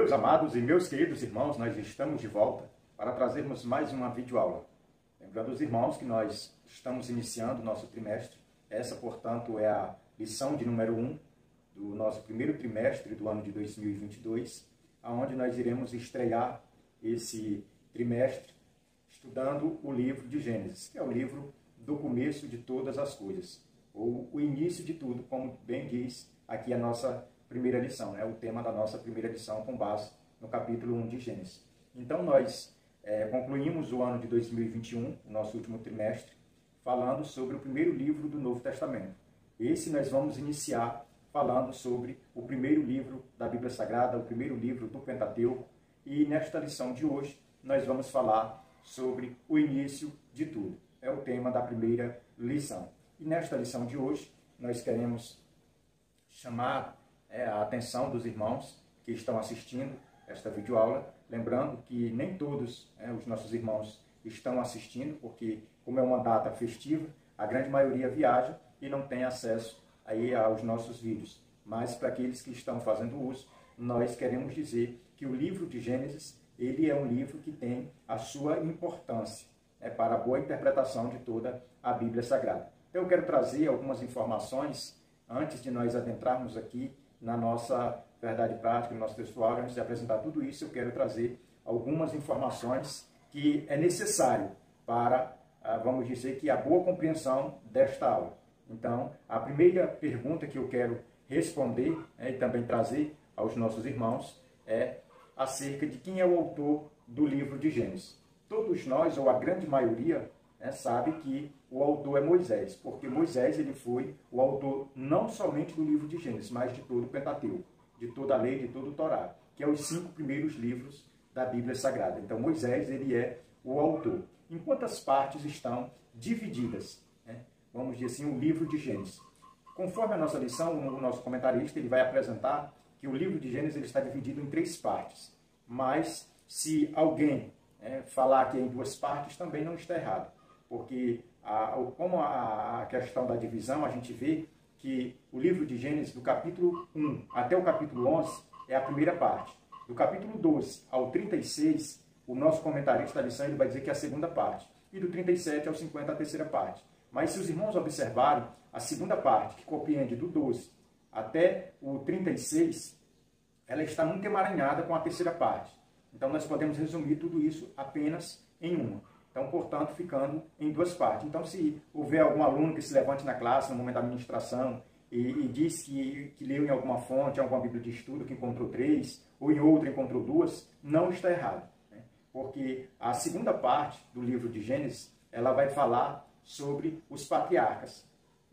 Meus amados e meus queridos irmãos, nós estamos de volta para trazermos mais uma videoaula. Lembrando os irmãos que nós estamos iniciando o nosso trimestre. Essa, portanto, é a lição de número 1 do nosso primeiro trimestre do ano de 2022, onde nós iremos estrear esse trimestre estudando o livro de Gênesis, que é o livro do começo de todas as coisas, ou o início de tudo, como bem diz aqui a nossa primeira lição, o tema da nossa primeira lição com base no capítulo 1 de Gênesis. Então nós concluímos o ano de 2021, o nosso último trimestre, falando sobre o primeiro livro do Novo Testamento. Esse nós vamos iniciar falando sobre o primeiro livro da Bíblia Sagrada, o primeiro livro do Pentateuco, e nesta lição de hoje nós vamos falar sobre o início de tudo. É o tema da primeira lição. E nesta lição de hoje nós queremos chamar a atenção dos irmãos que estão assistindo esta videoaula, lembrando que nem todos os nossos irmãos estão assistindo, porque como é uma data festiva, a grande maioria viaja e não tem acesso aí aos nossos vídeos. Mas para aqueles que estão fazendo uso, nós queremos dizer que o livro de Gênesis, ele é um livro que tem a sua importância para a boa interpretação de toda a Bíblia Sagrada. Então eu quero trazer algumas informações antes de nós adentrarmos aqui na nossa verdade prática, no nosso textual. Antes de apresentar tudo isso, eu quero trazer algumas informações que é necessário para, vamos dizer, que a boa compreensão desta aula. Então, a primeira pergunta que eu quero responder e também trazer aos nossos irmãos é acerca de quem é o autor do livro de Gênesis. Todos nós, ou a grande maioria, sabe que o autor é Moisés, porque Moisés ele foi o autor não somente do livro de Gênesis, mas de todo o Pentateuco, de toda a lei, de todo o Torá, que é os 5 primeiros livros da Bíblia Sagrada. Então Moisés ele é o autor. Em quantas partes estão divididas, vamos dizer assim, o livro de Gênesis? Conforme a nossa lição, o nosso comentarista ele vai apresentar que o livro de Gênesis ele está dividido em 3 partes, mas se alguém falar que é em 2 partes, também não está errado, porque como a questão da divisão, a gente vê que o livro de Gênesis, do capítulo 1 até o capítulo 11, é a primeira parte. Do capítulo 12 ao 36, o nosso comentarista da lição ele vai dizer que é a segunda parte. E do 37 ao 50, a terceira parte. Mas se os irmãos observarem, a segunda parte, que compreende do 12 até o 36, ela está muito emaranhada com a terceira parte. Então nós podemos resumir tudo isso apenas em uma. Então, portanto, ficando em 2 partes. Então, se houver algum aluno que se levante na classe, no momento da administração, e diz que leu em alguma fonte, em alguma Bíblia de estudo, que encontrou 3, ou em outra encontrou 2, não está errado. Porque a segunda parte do livro de Gênesis, ela vai falar sobre os patriarcas.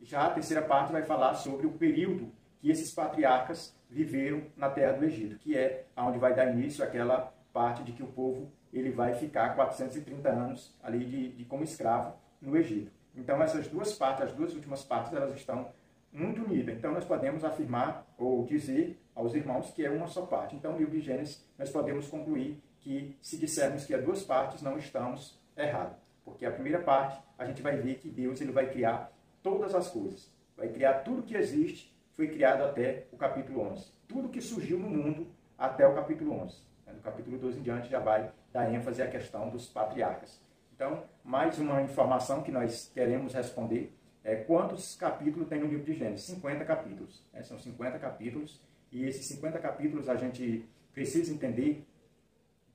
Já a terceira parte vai falar sobre o período que esses patriarcas viveram na terra do Egito, que é onde vai dar início àquela parte de que o povo ele vai ficar 430 anos ali como escravo no Egito. Então essas 2 partes, as 2 últimas partes, elas estão muito unidas. Então nós podemos afirmar ou dizer aos irmãos que é uma só parte. Então o livro de Gênesis, nós podemos concluir que se dissermos que há 2 partes, não estamos errados. Porque a primeira parte, a gente vai ver que Deus ele vai criar todas as coisas. Vai criar tudo que existe, foi criado até o capítulo 11. Tudo que surgiu no mundo até o capítulo 11. Do capítulo 12 em diante já vai dar ênfase à questão dos patriarcas. Então, mais uma informação que nós queremos responder é quantos capítulos tem no livro de Gênesis? 50 capítulos. São 50 capítulos e esses 50 capítulos a gente precisa entender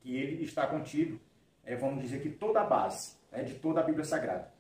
que ele está contido, vamos dizer que toda a base de toda a Bíblia Sagrada.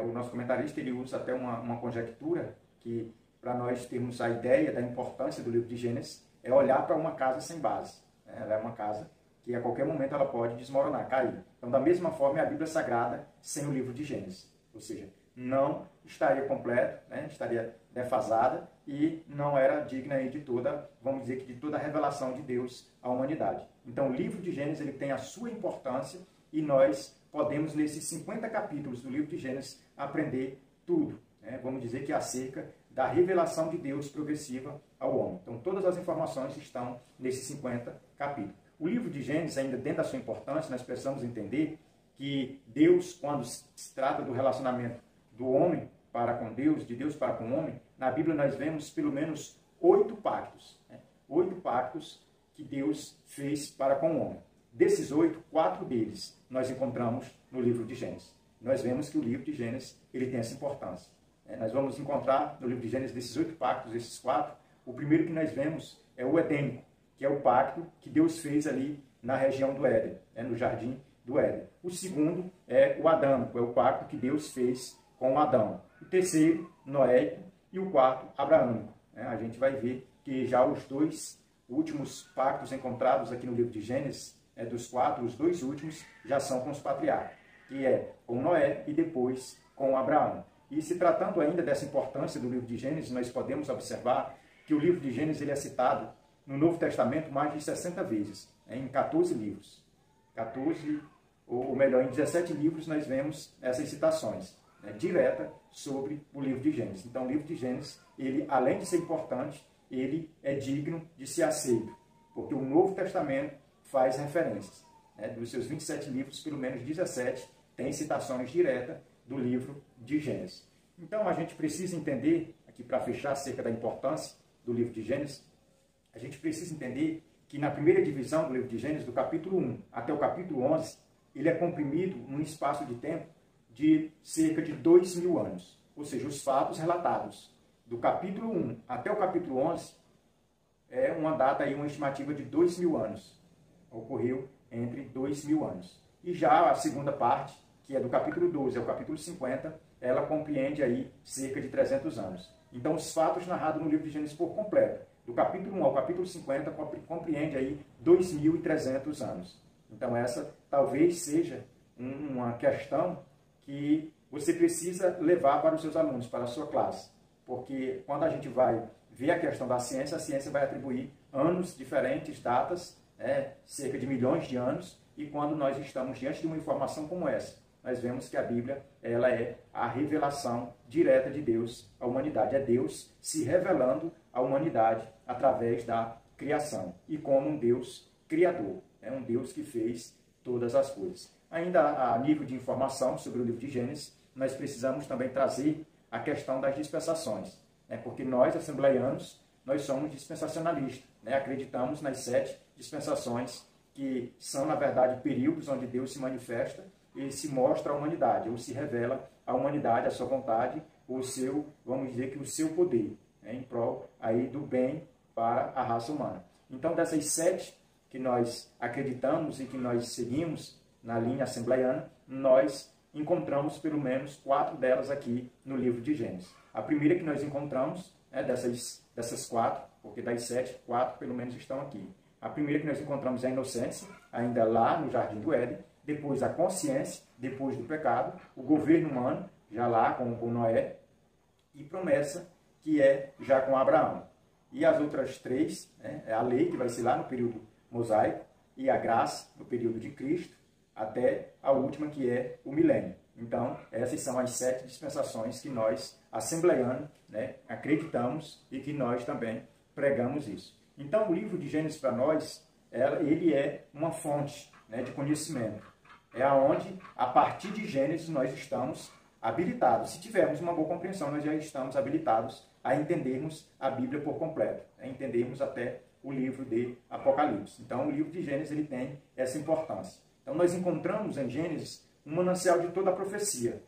O nosso comentarista ele usa até uma conjectura que, para nós termos a ideia da importância do livro de Gênesis, é olhar para uma casa sem base. Ela é uma casa que a qualquer momento ela pode desmoronar, cair. Então, da mesma forma, é a Bíblia Sagrada sem o livro de Gênesis. Ou seja, não estaria completo, estaria defasada e não era digna de toda, vamos dizer que de toda a revelação de Deus à humanidade. Então, o livro de Gênesis ele tem a sua importância e nós podemos, nesses 50 capítulos do livro de Gênesis, aprender tudo. Vamos dizer que é acerca da revelação de Deus progressiva ao homem. Então, todas as informações estão nesses 50 capítulos. O livro de Gênesis, ainda dentro da sua importância, nós precisamos entender que Deus, quando se trata do relacionamento do homem para com Deus, de Deus para com o homem, na Bíblia nós vemos pelo menos 8 pactos. 8 pactos que Deus fez para com o homem. Desses 8, 4 deles nós encontramos no livro de Gênesis. Nós vemos que o livro de Gênesis ele tem essa importância. Nós vamos encontrar no livro de Gênesis, desses 8 pactos, esses 4, o primeiro que nós vemos é o edênico, que é o pacto que Deus fez ali na região do Éden, no jardim do Éden. O segundo é o adâmico, é o pacto que Deus fez com Adão. O terceiro, noéico, e o quarto, abraâmico. A gente vai ver que já os 2 últimos pactos encontrados aqui no livro de Gênesis, dos 4, os 2 últimos já são com os patriarcas, que é com Noé e depois com Abraão. E se tratando ainda dessa importância do livro de Gênesis, nós podemos observar que o livro de Gênesis ele é citado no Novo Testamento mais de 60 vezes, em 14 livros. 14, ou melhor, em 17 livros nós vemos essas citações direta sobre o livro de Gênesis. Então, o livro de Gênesis, ele, além de ser importante, ele é digno de ser aceito, porque o Novo Testamento faz referências. Dos seus 27 livros, pelo menos 17 tem citações diretas do livro de Gênesis. Então, a gente precisa entender, aqui para fechar acerca da importância do livro de Gênesis, a gente precisa entender que na primeira divisão do livro de Gênesis, do capítulo 1 até o capítulo 11, ele é comprimido num espaço de tempo de cerca de 2.000 anos. Ou seja, os fatos relatados do capítulo 1 até o capítulo 11 é uma data, aí, uma estimativa de 2.000 anos. Ocorreu entre 2.000 anos. E já a segunda parte, que é do capítulo 12 ao capítulo 50, ela compreende aí cerca de 300 anos. Então, os fatos narrados no livro de Gênesis por completo, do capítulo 1 ao capítulo 50, compreende aí 2.300 anos. Então, essa talvez seja uma questão que você precisa levar para os seus alunos, para a sua classe. Porque quando a gente vai ver a questão da ciência, a ciência vai atribuir anos diferentes, datas, cerca de milhões de anos, e quando nós estamos diante de uma informação como essa, nós vemos que a Bíblia ela é a revelação direta de Deus à humanidade. É Deus se revelando à humanidade através da criação. E como um Deus criador. É um Deus que fez todas as coisas. Ainda a nível de informação sobre o livro de Gênesis, nós precisamos também trazer a questão das dispensações. Porque nós, assembleianos, nós somos dispensacionalistas. Acreditamos nas 7 dispensações, que são, na verdade, períodos onde Deus se manifesta e se mostra à humanidade, ou se revela à humanidade a sua vontade, o seu, vamos dizer que o seu poder, em prol aí do bem para a raça humana. Então, dessas 7 que nós acreditamos e que nós seguimos na linha assembleiana, nós encontramos pelo menos 4 delas aqui no livro de Gênesis. A primeira que nós encontramos, dessas 4, porque das 7, 4 pelo menos estão aqui. A primeira que nós encontramos é a inocência, ainda lá no Jardim do Éden, depois a consciência, depois do pecado, o governo humano, já lá com Noé, e promessa, que é já com Abraão. E as outras 3, é a lei, que vai ser lá no período mosaico, e a graça, no período de Cristo, até a última, que é o milênio. Então, essas são as 7 dispensações que nós, assembleianos, acreditamos e que nós também pregamos isso. Então, o livro de Gênesis para nós, ele é uma fonte de conhecimento. É aonde, a partir de Gênesis, nós estamos habilitados. Se tivermos uma boa compreensão, nós já estamos habilitados a entendermos a Bíblia por completo, a entendermos até o livro de Apocalipse. Então, o livro de Gênesis ele tem essa importância. Então, nós encontramos em Gênesis um manancial de toda a profecia,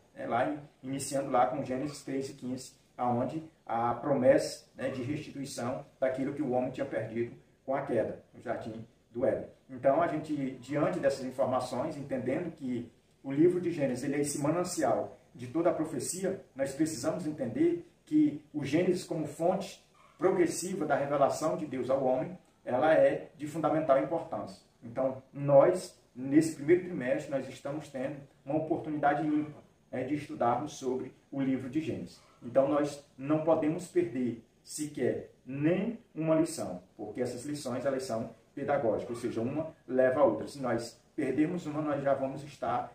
iniciando lá com Gênesis 3 e 15, aonde a promessa de restituição daquilo que o homem tinha perdido com a queda no Jardim do Éden. Então, a gente, diante dessas informações, entendendo que o livro de Gênesis ele é esse manancial de toda a profecia, nós precisamos entender que o Gênesis, como fonte progressiva da revelação de Deus ao homem, ela é de fundamental importância. Então, nós, nesse primeiro trimestre, nós estamos tendo uma oportunidade ímpar de estudarmos sobre o livro de Gênesis. Então, nós não podemos perder sequer nem uma lição, porque essas lições elas são pedagógicas, ou seja, uma leva a outra. Se nós perdermos uma, nós já vamos estar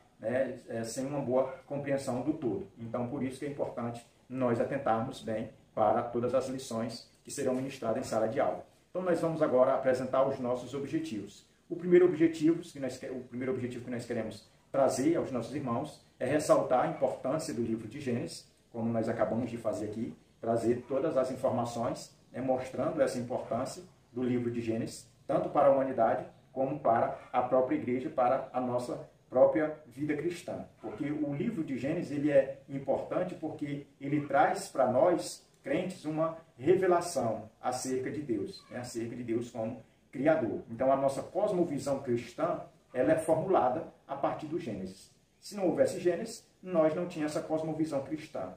sem uma boa compreensão do todo. Então, por isso que é importante nós atentarmos bem para todas as lições que serão ministradas em sala de aula. Então, nós vamos agora apresentar os nossos objetivos. O primeiro objetivo que nós queremos trazer aos nossos irmãos é ressaltar a importância do livro de Gênesis, como nós acabamos de fazer aqui, trazer todas as informações, mostrando essa importância do livro de Gênesis, tanto para a humanidade como para a própria igreja, para a nossa própria vida cristã. Porque o livro de Gênesis ele é importante porque ele traz para nós, crentes, uma revelação acerca de Deus, né? Acerca de Deus como Criador. Então, a nossa cosmovisão cristã ela é formulada a partir do Gênesis. Se não houvesse Gênesis, nós não tínhamos essa cosmovisão cristã.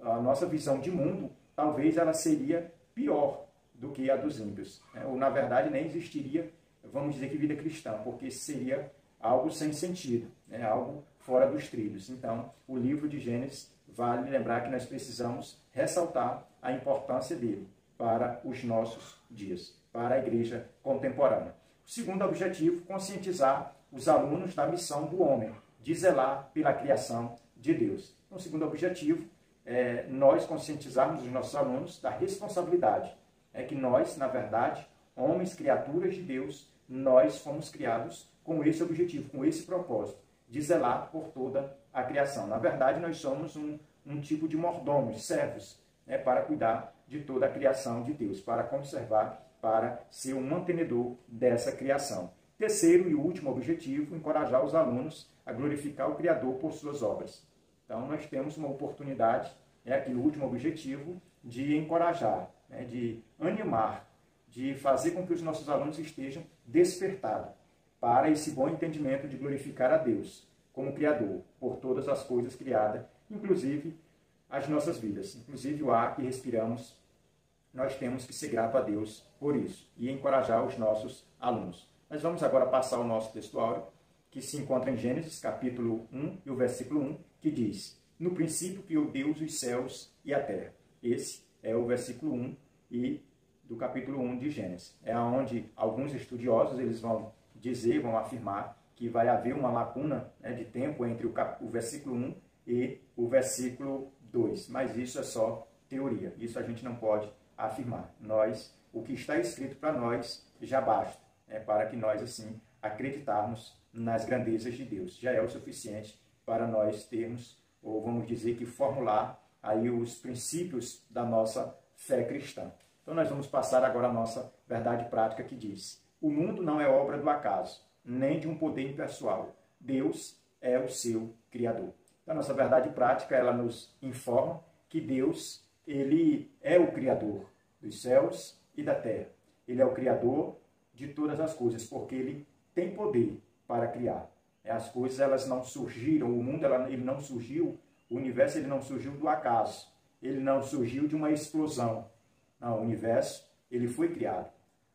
A nossa visão de mundo, talvez ela seria pior do que a dos ímpios, né? Ou, na verdade, nem existiria, vamos dizer que vida cristã, porque seria algo sem sentido, né? Algo fora dos trilhos. Então, o livro de Gênesis vale lembrar que nós precisamos ressaltar a importância dele para os nossos dias, para a igreja contemporânea. O segundo objetivo, conscientizar os alunos da missão do homem, de zelar pela criação de Deus. Então, o segundo objetivo é nós conscientizarmos os nossos alunos da responsabilidade. É que nós, na verdade, homens, criaturas de Deus, nós fomos criados com esse objetivo, com esse propósito, de zelar por toda a criação. Na verdade, nós somos um tipo de mordomos, servos, né, para cuidar de toda a criação de Deus, para conservar, para ser um mantenedor dessa criação. Terceiro e último objetivo, encorajar os alunos a glorificar o Criador por suas obras. Então, nós temos uma oportunidade, aqui no último objetivo, de encorajar, né, de animar, de fazer com que os nossos alunos estejam despertados para esse bom entendimento de glorificar a Deus como Criador por todas as coisas criadas, inclusive as nossas vidas, inclusive o ar que respiramos. Nós temos que ser grato a Deus por isso e encorajar os nossos alunos. Nós vamos agora passar o nosso textuário, que se encontra em Gênesis, capítulo 1, e o versículo 1, que diz: no princípio criou Deus os céus e a terra. Esse é o versículo 1 e do capítulo 1 de Gênesis. É onde alguns estudiosos eles vão dizer, vão afirmar que vai haver uma lacuna, né, de tempo entre o versículo 1 e o versículo 2. Mas isso é só teoria. Isso a gente não pode afirmar. O que está escrito para nós já basta, né, para que nós, assim, acreditarmos nas grandezas de Deus. Já é o suficiente para nós termos, ou vamos dizer que formular aí os princípios da nossa fé cristã. Então nós vamos passar agora a nossa verdade prática que diz: o mundo não é obra do acaso, nem de um poder impessoal. Deus é o seu Criador. Então, a nossa verdade prática, ela nos informa que Deus, ele é o Criador dos céus e da terra. Ele é o Criador de todas as coisas, porque ele tem poder para criar. As coisas, elas não surgiram, o mundo ele não surgiu, o universo ele não surgiu do acaso, ele não surgiu de uma explosão. Não, o universo ele foi criado.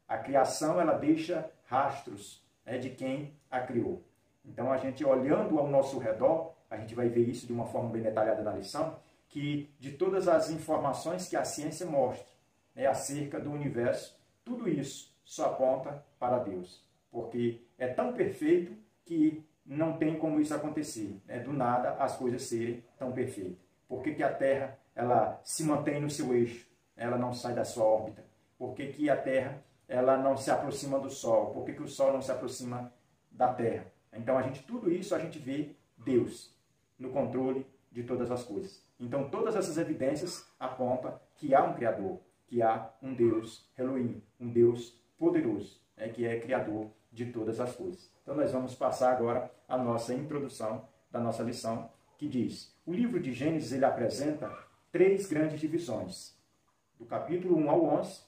A criação ela deixa rastros, né, de quem a criou. Então, a gente olhando ao nosso redor, a gente vai ver isso de uma forma bem detalhada na lição, que de todas as informações que a ciência mostra, né, acerca do universo, tudo isso só aponta para Deus. Porque é tão perfeito que não tem como isso acontecer, né? Do nada as coisas serem tão perfeitas. Por que a Terra ela se mantém no seu eixo? Ela não sai da sua órbita? Por que a Terra ela não se aproxima do Sol? Por que o Sol não se aproxima da Terra? Então, tudo isso a gente vê Deus no controle de todas as coisas. Então, todas essas evidências apontam que há um Criador, que há um Deus Elohim, um Deus poderoso, né, que é Criador de todas as coisas. Então, nós vamos passar agora a nossa introdução da nossa lição, que diz: o livro de Gênesis ele apresenta 3 grandes divisões, do capítulo 1 ao 11,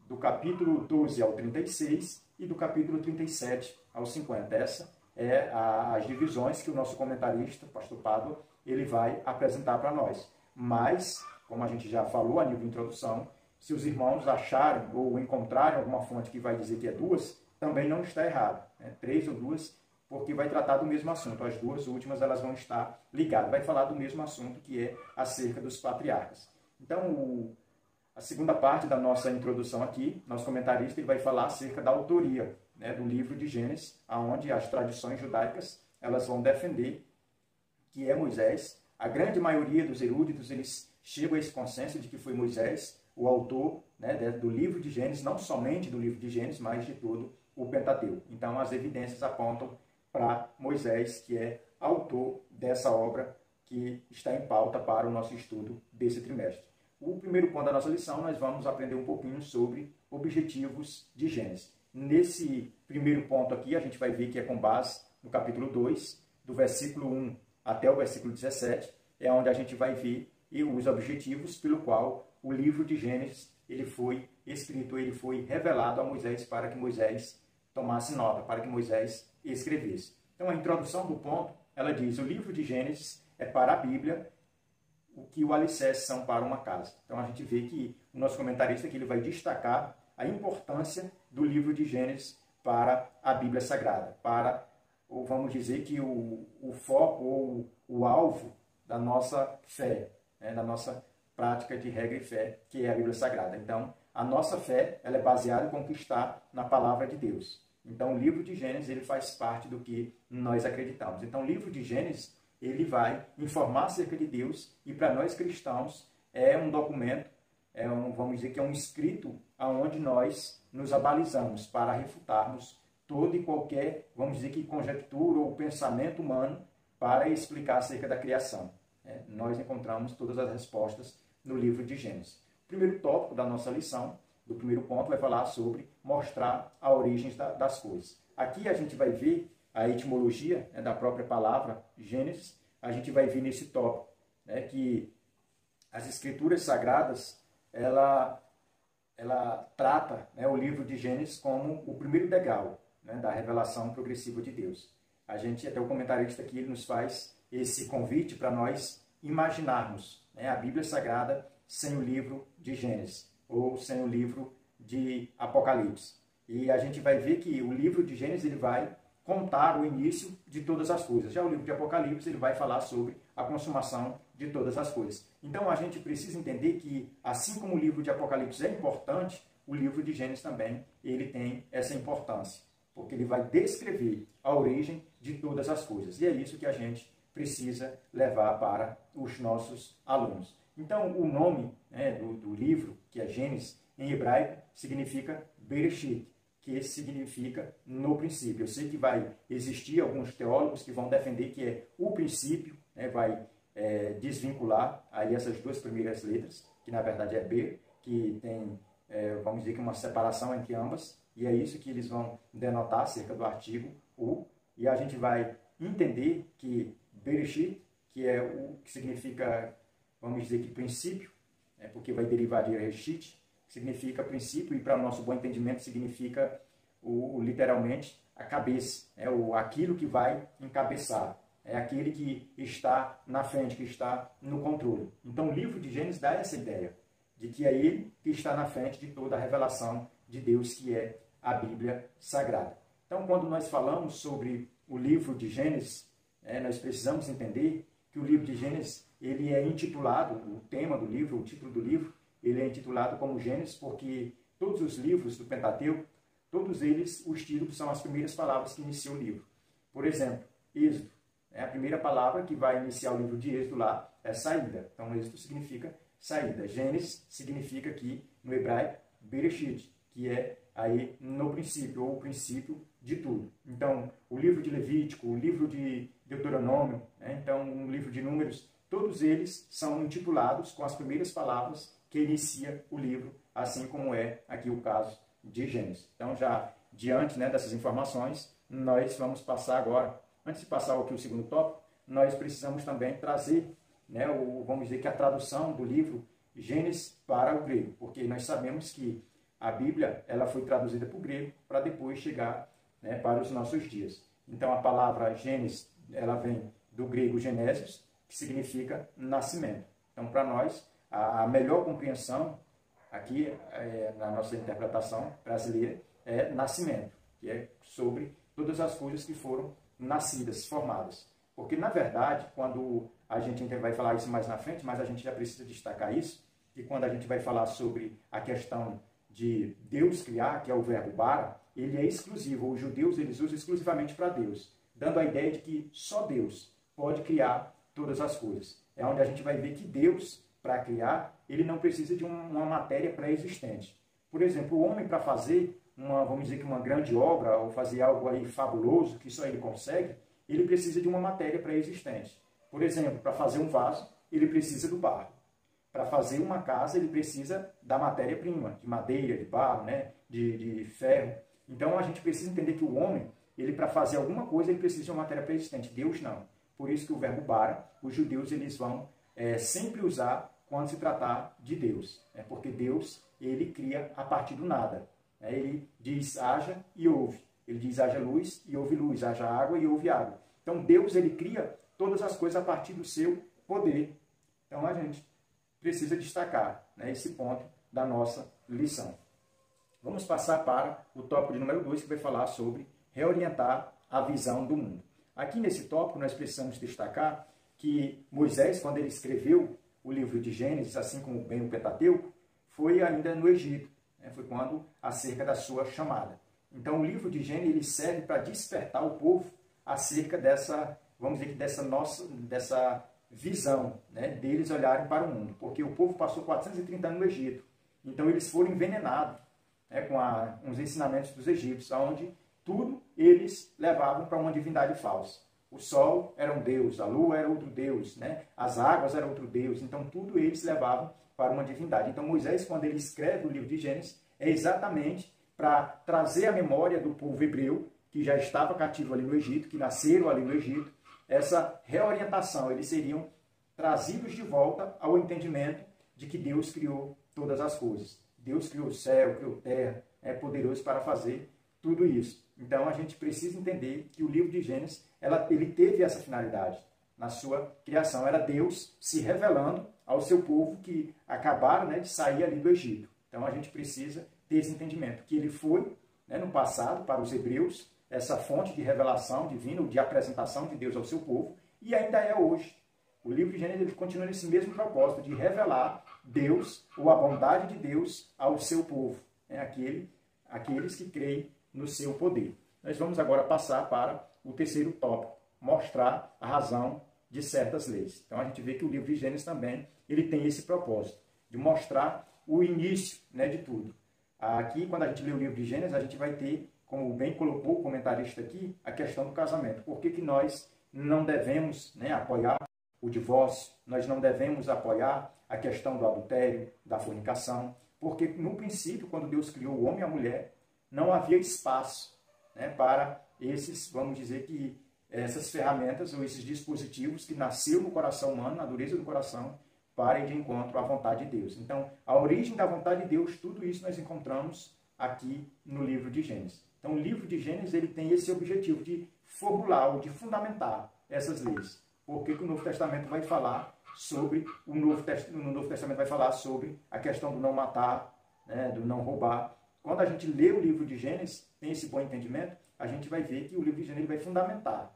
do capítulo 12 ao 36 e do capítulo 37 ao 50. Essa é as divisões que o nosso comentarista, o pastor Pablo, ele vai apresentar para nós. Mas, como a gente já falou a nível de introdução, se os irmãos acharem ou encontrarem alguma fonte que vai dizer que é 2, também não está errado, né? 3 ou 2, porque vai tratar do mesmo assunto. As 2 últimas elas vão estar ligadas. Vai falar do mesmo assunto, que é acerca dos patriarcas. Então, a segunda parte da nossa introdução aqui, nosso comentarista ele vai falar acerca da autoria, né, do livro de Gênesis, onde as tradições judaicas elas vão defender que é Moisés. A grande maioria dos eruditos eles chegam a esse consenso de que foi Moisés o autor, né, do livro de Gênesis, não somente do livro de Gênesis, mas de todo o Pentateuco. Então, as evidências apontam para Moisés, que é autor dessa obra que está em pauta para o nosso estudo desse trimestre. O primeiro ponto da nossa lição, nós vamos aprender um pouquinho sobre objetivos de Gênesis. nesse primeiro ponto aqui, a gente vai ver que é com base no capítulo 2, do versículo 1 até o versículo 17, é onde a gente vai ver os objetivos pelo qual o livro de Gênesis ele foi escrito, ele foi revelado a Moisés para que Moisés tomasse nota, para que Moisés escrevesse. Então, a introdução do ponto, ela diz, o livro de Gênesis é para a Bíblia o que o alicerce são para uma casa. Então, a gente vê que o nosso comentarista aqui ele vai destacar a importância do livro de Gênesis para a Bíblia Sagrada, para, ou vamos dizer que o foco ou o alvo da nossa fé, né, da nossa prática de regra e fé, que é a Bíblia Sagrada. Então, a nossa fé ela é baseada em conquistar na palavra de Deus. Então, o livro de Gênesis ele faz parte do que nós acreditamos. Então, o livro de Gênesis ele vai informar acerca de Deus e para nós cristãos é um documento, vamos dizer que é um escrito aonde nós nos abalizamos para refutarmos todo e qualquer, vamos dizer que conjectura ou pensamento humano para explicar acerca da criação. Nós encontramos todas as respostas no livro de Gênesis. O primeiro tópico da nossa lição, do primeiro ponto, vai falar sobre mostrar a origem das coisas. Aqui a gente vai ver a etimologia da própria palavra Gênesis. A gente vai ver nesse tópico que as escrituras sagradas, ela trata o livro de Gênesis como o primeiro degrau da revelação progressiva de Deus. A gente, até o comentarista aqui, ele nos faz esse convite para nós imaginarmos a Bíblia Sagrada sem o livro de Gênesis, ou sem o livro de Apocalipse. E a gente vai ver que o livro de Gênesis ele vai contar o início de todas as coisas. Já o livro de Apocalipse ele vai falar sobre a consumação de todas as coisas. Então a gente precisa entender que, assim como o livro de Apocalipse é importante, o livro de Gênesis também ele tem essa importância, porque ele vai descrever a origem de todas as coisas. E é isso que a gente precisa levar para os nossos alunos. Então, o nome do livro, que é Gênesis, em hebraico, significa Bereshit, que significa no princípio. Eu sei que vai existir alguns teólogos que vão defender que é o princípio, vai desvincular aí essas duas primeiras letras, que na verdade é Ber, que tem, vamos dizer que uma separação entre ambas, e é isso que eles vão denotar acerca do artigo U, e a gente vai entender que Bereshit, que é o que significa, vamos dizer que princípio, porque vai derivar de Reshit, significa princípio, e para o nosso bom entendimento significa literalmente a cabeça, aquilo que vai encabeçar, é aquele que está na frente, que está no controle. Então o livro de Gênesis dá essa ideia, de que é ele que está na frente de toda a revelação de Deus, que é a Bíblia Sagrada. Então quando nós falamos sobre o livro de Gênesis, nós precisamos entender que o livro de Gênesis ele é intitulado, o tema do livro, o título do livro, ele é intitulado como Gênesis porque todos os livros do Pentateuco, todos eles, os títulos são as primeiras palavras que iniciam o livro. Por exemplo, Êxodo, a primeira palavra que vai iniciar o livro de Êxodo lá é saída. Então, Êxodo significa saída. Gênesis significa aqui, no hebraico, Bereshit, que é aí no princípio, ou o princípio de tudo. Então, o livro de Levítico, o livro de Deuteronômio, então, o livro de Números, todos eles são intitulados com as primeiras palavras que inicia o livro, assim como é aqui o caso de Gênesis. Então, já diante dessas informações, nós vamos passar agora, antes de passar aqui o segundo tópico, nós precisamos também trazer, vamos dizer que a tradução do livro Gênesis para o grego, porque nós sabemos que a Bíblia ela foi traduzida para o grego para depois chegar para os nossos dias. Então, a palavra Gênesis ela vem do grego Genesis, que significa nascimento. Então, para nós, a melhor compreensão aqui, na nossa interpretação brasileira, é nascimento, que é sobre todas as coisas que foram nascidas, formadas. Porque, na verdade, quando a gente vai falar isso mais na frente, mas a gente já precisa destacar isso, e quando a gente vai falar sobre a questão de Deus criar, que é o verbo bara, ele é exclusivo. Os judeus eles usam exclusivamente para Deus, dando a ideia de que só Deus pode criar todas as coisas. É onde a gente vai ver que Deus, para criar, ele não precisa de uma matéria pré-existente. Por exemplo, o homem para fazer vamos dizer que uma grande obra, ou fazer algo aí fabuloso, que só ele consegue, ele precisa de uma matéria pré-existente. Por exemplo, para fazer um vaso, ele precisa do barro. Para fazer uma casa, ele precisa da matéria-prima, de madeira, de barro, de ferro. Então a gente precisa entender que o homem, ele para fazer alguma coisa, ele precisa de uma matéria pré-existente. Deus não. Por isso que o verbo bara, os judeus eles vão sempre usar quando se tratar de Deus. Porque Deus, ele cria a partir do nada. Ele diz haja e houve. Ele diz haja luz e houve luz. Haja água e houve água. Então Deus, ele cria todas as coisas a partir do seu poder. Então a gente precisa destacar esse ponto da nossa lição. Vamos passar para o tópico de número 2, que vai falar sobre reorientar a visão do mundo. Aqui nesse tópico nós precisamos destacar que Moisés, quando ele escreveu o livro de Gênesis, assim como bem o Pentateuco, foi ainda no Egito. Foi quando acerca da sua chamada. Então o livro de Gênesis ele serve para despertar o povo acerca dessa, vamos dizer, dessa visão, deles olharem para o mundo. Porque o povo passou 430 anos no Egito. Então eles foram envenenados com os ensinamentos dos egípcios, onde tudo eles levavam para uma divindade falsa. O sol era um deus, a lua era outro deus, as águas eram outro deus. Então tudo eles levavam para uma divindade. Então Moisés, quando ele escreve o livro de Gênesis, é exatamente para trazer a memória do povo hebreu, que já estava cativo ali no Egito, que nasceram ali no Egito, essa reorientação. Eles seriam trazidos de volta ao entendimento de que Deus criou todas as coisas. Deus criou o céu, criou a terra, é poderoso para fazer tudo isso. Então a gente precisa entender que o livro de Gênesis, ele teve essa finalidade na sua criação. Era Deus se revelando ao seu povo que acabaram de sair ali do Egito. Então a gente precisa ter esse entendimento, que ele foi, no passado, para os hebreus, essa fonte de revelação divina, de apresentação de Deus ao seu povo, e ainda é hoje. O livro de Gênesis ele continua nesse mesmo propósito, de revelar Deus, ou a bondade de Deus, ao seu povo, aqueles que creem no seu poder. Nós vamos agora passar para o terceiro tópico, mostrar a razão de certas leis. Então a gente vê que o livro de Gênesis também ele tem esse propósito, de mostrar o início de tudo. Aqui, quando a gente lê o livro de Gênesis, a gente vai ter, como bem colocou o comentarista aqui, a questão do casamento. Por que nós não devemos apoiar o divórcio? Nós não devemos apoiar a questão do adultério, da fornicação? Porque no princípio, quando Deus criou o homem e a mulher, não havia espaço para esses, vamos dizer que, essas ferramentas ou esses dispositivos que nasceram no coração humano, na dureza do coração, para ir de encontro à vontade de Deus. Então, a origem da vontade de Deus, tudo isso nós encontramos aqui no livro de Gênesis. Então, o livro de Gênesis ele tem esse objetivo de formular ou de fundamentar essas leis. Por que o Novo Testamento vai falar sobre no Novo Testamento vai falar sobre a questão do não matar, do não roubar. Quando a gente lê o livro de Gênesis, tem esse bom entendimento, a gente vai ver que o livro de Gênesis vai fundamentar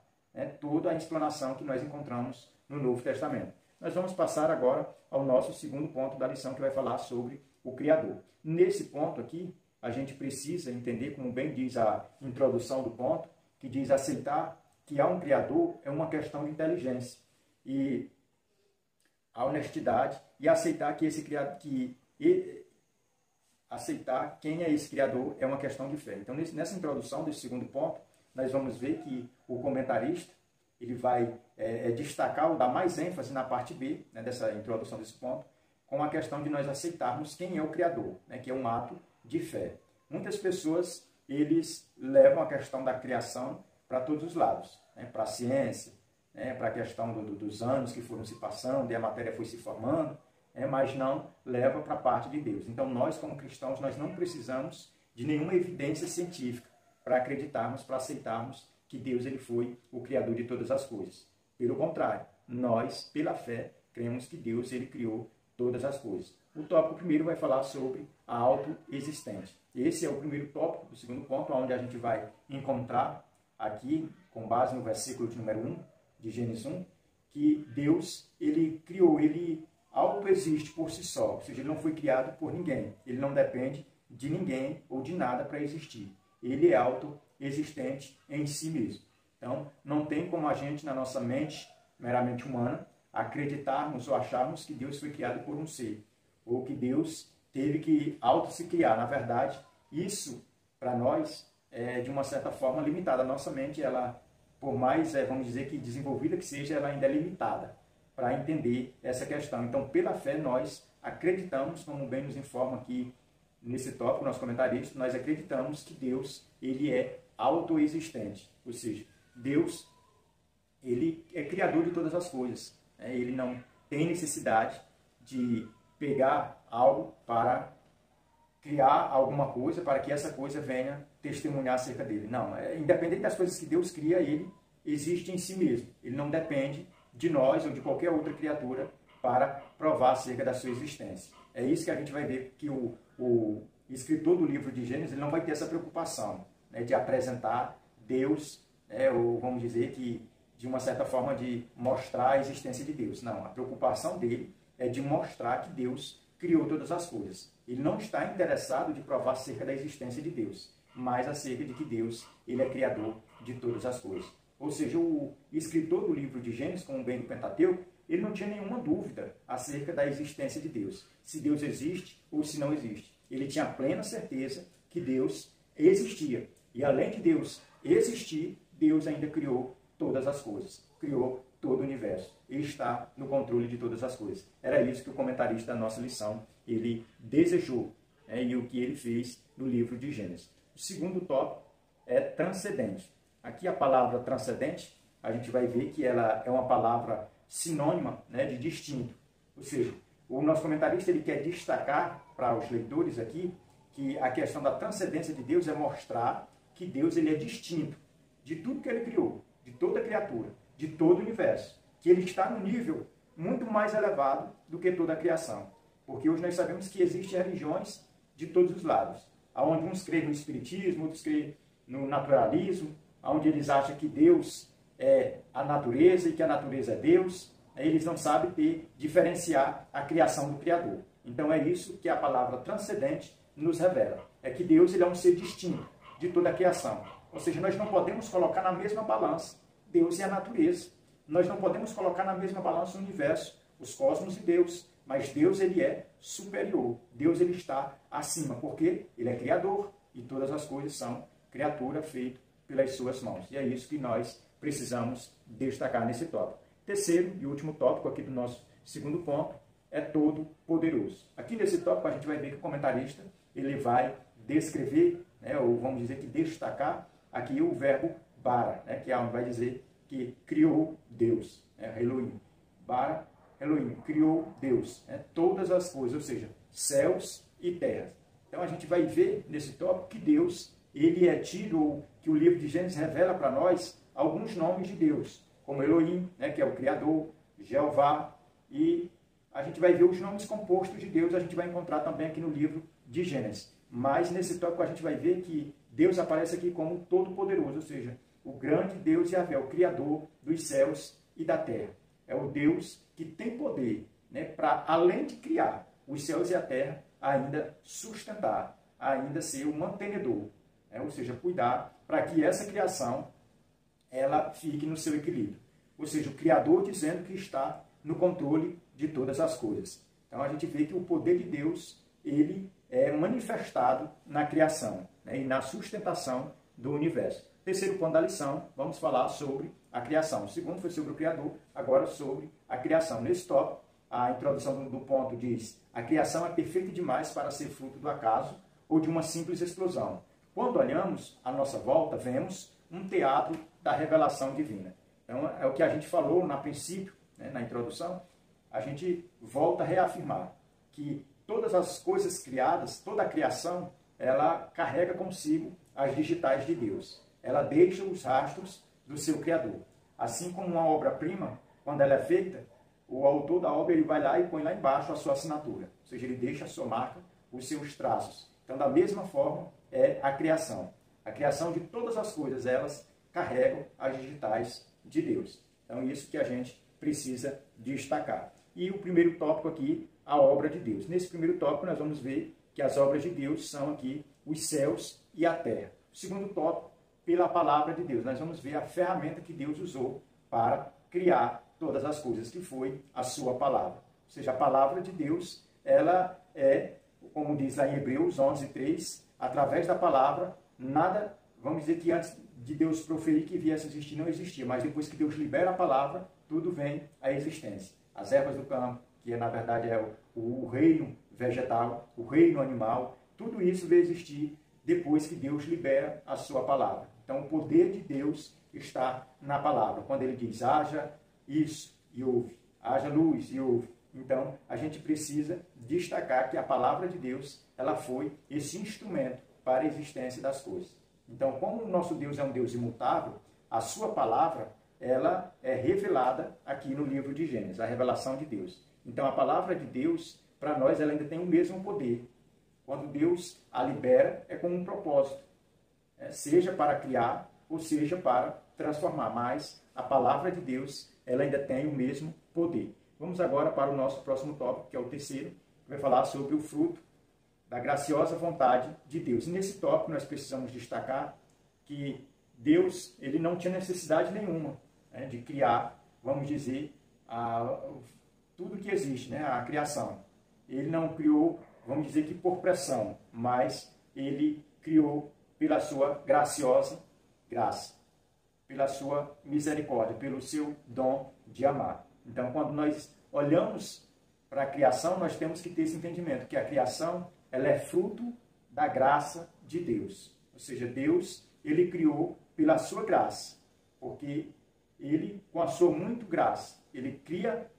toda a explanação que nós encontramos no Novo Testamento. Nós vamos passar agora ao nosso segundo ponto da lição, que vai falar sobre o Criador. Nesse ponto aqui, a gente precisa entender, como bem diz a introdução do ponto, que diz aceitar que há um Criador é uma questão de inteligência. E a honestidade e aceitar que esse Criador, aceitar quem é esse Criador é uma questão de fé. Então, nessa introdução desse segundo ponto, nós vamos ver que o comentarista ele vai destacar ou dar mais ênfase na parte B, dessa introdução desse ponto, com a questão de nós aceitarmos quem é o Criador, que é um ato de fé. Muitas pessoas eles levam a questão da criação para todos os lados, para a ciência, para a questão dos anos que foram se passando e a matéria foi se formando, mas não leva para a parte de Deus. Então, nós, como cristãos, nós não precisamos de nenhuma evidência científica para acreditarmos, para aceitarmos que Deus ele foi o Criador de todas as coisas. Pelo contrário, nós, pela fé, cremos que Deus ele criou todas as coisas. O tópico primeiro vai falar sobre a autoexistência. Esse é o primeiro tópico do segundo ponto, onde a gente vai encontrar aqui, com base no versículo de número 1 de Gênesis 1, que Deus ele criou, ele autoexiste por si só, ou seja, ele não foi criado por ninguém, ele não depende de ninguém ou de nada para existir. Ele é autoexistente em si mesmo. Então, não tem como a gente, na nossa mente meramente humana, acreditarmos ou acharmos que Deus foi criado por um ser, ou que Deus teve que se criar. Na verdade, isso, para nós, é de uma certa forma limitado. A nossa mente, ela, por mais, vamos dizer que desenvolvida que seja, ela ainda é limitada para entender essa questão. Então, pela fé, nós acreditamos, como bem nos informa aqui nesse tópico, nosso comentarista, nós acreditamos que Deus, ele é autoexistente. Ou seja, Deus, ele é criador de todas as coisas. Ele não tem necessidade de pegar algo para criar alguma coisa, para que essa coisa venha testemunhar acerca dele. Não, independente das coisas que Deus cria, ele existe em si mesmo. Ele não depende de nós ou de qualquer outra criatura para provar acerca da sua existência. É isso que a gente vai ver, que o escritor do livro de Gênesis, ele não vai ter essa preocupação, né, de apresentar Deus, ou vamos dizer que, de uma certa forma, de mostrar a existência de Deus. Não, a preocupação dele é de mostrar que Deus criou todas as coisas. Ele não está interessado de provar acerca da existência de Deus, mas acerca de que Deus, ele é criador de todas as coisas. Ou seja, o escritor do livro de Gênesis, como bem do Pentateuco, ele não tinha nenhuma dúvida acerca da existência de Deus, se Deus existe ou se não existe. Ele tinha plena certeza que Deus existia. E além de Deus existir, Deus ainda criou todas as coisas, criou todo o universo e está no controle de todas as coisas. Era isso que o comentarista da nossa lição, ele desejou, e o que ele fez no livro de Gênesis. O segundo tópico é transcendente. Aqui a palavra transcendente, a gente vai ver que ela é uma palavra sinônima, né, de distinto. Ou seja, o nosso comentarista ele quer destacar para os leitores aqui que a questão da transcendência de Deus é mostrar que Deus ele é distinto de tudo que ele criou, de toda criatura, de todo o universo, que ele está no nível muito mais elevado do que toda a criação. Porque hoje nós sabemos que existem religiões de todos os lados, onde uns creem no espiritismo, outros creem no naturalismo, onde eles acham que Deus é a natureza e que a natureza é Deus. Eles não sabem diferenciar a criação do Criador. Então é isso que a palavra transcendente nos revela. É que Deus ele é um ser distinto de toda a criação. Ou seja, nós não podemos colocar na mesma balança Deus e a natureza. Nós não podemos colocar na mesma balança o universo, os cosmos e Deus. Mas Deus ele é superior. Deus ele está acima, porque ele é criador e todas as coisas são criatura feita pelas suas mãos. E é isso que nós precisamos destacar nesse tópico. Terceiro e último tópico aqui do nosso segundo ponto é todo poderoso. Aqui nesse tópico a gente vai ver que o comentarista ele vai descrever, ou vamos dizer que destacar aqui o verbo bara, que é onde vai dizer que criou Deus, Elohim. Bara, Elohim, criou Deus, todas as coisas, ou seja, céus e terra. Então a gente vai ver nesse tópico que Deus ele é tido, ou que o livro de Gênesis revela para nós alguns nomes de Deus, como Elohim, que é o Criador, Jeová, e a gente vai ver os nomes compostos de Deus, a gente vai encontrar também aqui no livro de Gênesis. Mas nesse tópico a gente vai ver que Deus aparece aqui como Todo-Poderoso, ou seja, o grande Deus Yahvé, o Criador dos céus e da terra. É o Deus que tem poder, para, além de criar os céus e a terra, ainda sustentar, ainda ser o mantenedor, ou seja, cuidar para que essa criação ela fique no seu equilíbrio. Ou seja, o Criador dizendo que está no controle de todas as coisas. Então a gente vê que o poder de Deus ele é manifestado na criação, e na sustentação do universo. Terceiro ponto da lição, vamos falar sobre a criação. O segundo foi sobre o Criador, agora sobre a criação. Nesse tópico, a introdução do ponto diz: a criação é perfeita demais para ser fruto do acaso ou de uma simples explosão. Quando olhamos à nossa volta, vemos um teatro da revelação divina. Então, é o que a gente falou no princípio, na introdução, a gente volta a reafirmar que todas as coisas criadas, toda a criação, ela carrega consigo as digitais de Deus. Ela deixa os rastros do seu Criador. Assim como uma obra-prima, quando ela é feita, o autor da obra ele vai lá e põe lá embaixo a sua assinatura. Ou seja, ele deixa a sua marca, os seus traços. Então, da mesma forma, é a criação. A criação de todas as coisas, elas carregam as digitais de Deus. Então, isso que a gente precisa destacar. E o primeiro tópico aqui, a obra de Deus. Nesse primeiro tópico, nós vamos ver que as obras de Deus são aqui os céus e a terra. O segundo tópico, pela palavra de Deus. Nós vamos ver a ferramenta que Deus usou para criar todas as coisas, que foi a sua palavra. Ou seja, a palavra de Deus, ela é, como diz lá em Hebreus 11:3, através da palavra, nada, vamos dizer que antes de Deus proferir que viesse a existir, não existia, mas depois que Deus libera a palavra, tudo vem à existência. As ervas do campo, que na verdade é o reino vegetal, o reino animal, tudo isso veio existir depois que Deus libera a sua palavra. Então, o poder de Deus está na palavra. Quando ele diz, haja isso e houve, haja luz e houve. Então, a gente precisa destacar que a palavra de Deus, ela foi esse instrumento para a existência das coisas. Então, como o nosso Deus é um Deus imutável, a sua palavra, ela é revelada aqui no livro de Gênesis, a revelação de Deus. Então, a palavra de Deus, para nós, ela ainda tem o mesmo poder. Quando Deus a libera, é com um propósito, seja para criar ou seja para transformar. Mas a palavra de Deus, ela ainda tem o mesmo poder. Vamos agora para o nosso próximo tópico, que é o terceiro, que vai falar sobre o fruto da graciosa vontade de Deus. E nesse tópico nós precisamos destacar que Deus, ele não tinha necessidade nenhuma de criar, vamos dizer, tudo que existe, a criação. Ele não criou, vamos dizer que por pressão, mas ele criou pela sua graciosa graça, pela sua misericórdia, pelo seu dom de amar. Então, quando nós olhamos para a criação, nós temos que ter esse entendimento, que a criação, ela é fruto da graça de Deus. Ou seja, Deus, ele criou pela sua graça, porque ele, com a sua muito graça, ele cria,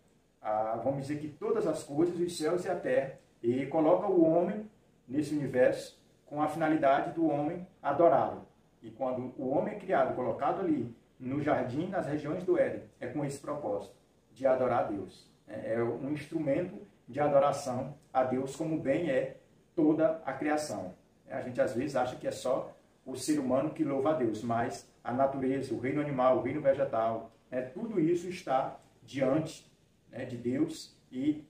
vamos dizer que todas as coisas, os céus e a terra, e coloca o homem nesse universo com a finalidade do homem adorá-lo. E quando o homem é criado, colocado ali no jardim, nas regiões do Éden, é com esse propósito de adorar a Deus. É um instrumento de adoração a Deus, como bem é toda a criação. A gente às vezes acha que é só o ser humano que louva a Deus, mas a natureza, o reino animal, o reino vegetal, tudo isso está diante de Deus e,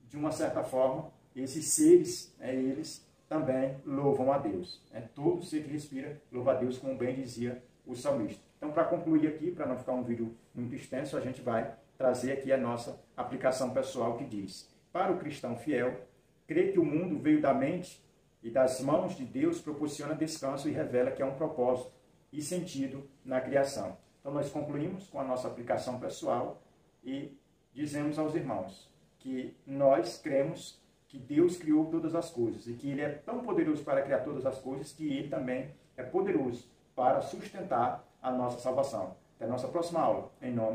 de uma certa forma, esses seres, eles também louvam a Deus. Todo ser que respira louva a Deus, como bem dizia o salmista. Então, para concluir aqui, para não ficar um vídeo muito extenso, a gente vai trazer aqui a nossa aplicação pessoal que diz: para o cristão fiel, crer que o mundo veio da mente e das mãos de Deus proporciona descanso e revela que há um propósito e sentido na criação. Então, nós concluímos com a nossa aplicação pessoal e dizemos aos irmãos que nós cremos que Deus criou todas as coisas e que Ele é tão poderoso para criar todas as coisas que Ele também é poderoso para sustentar a nossa salvação. Até a nossa próxima aula. Em nome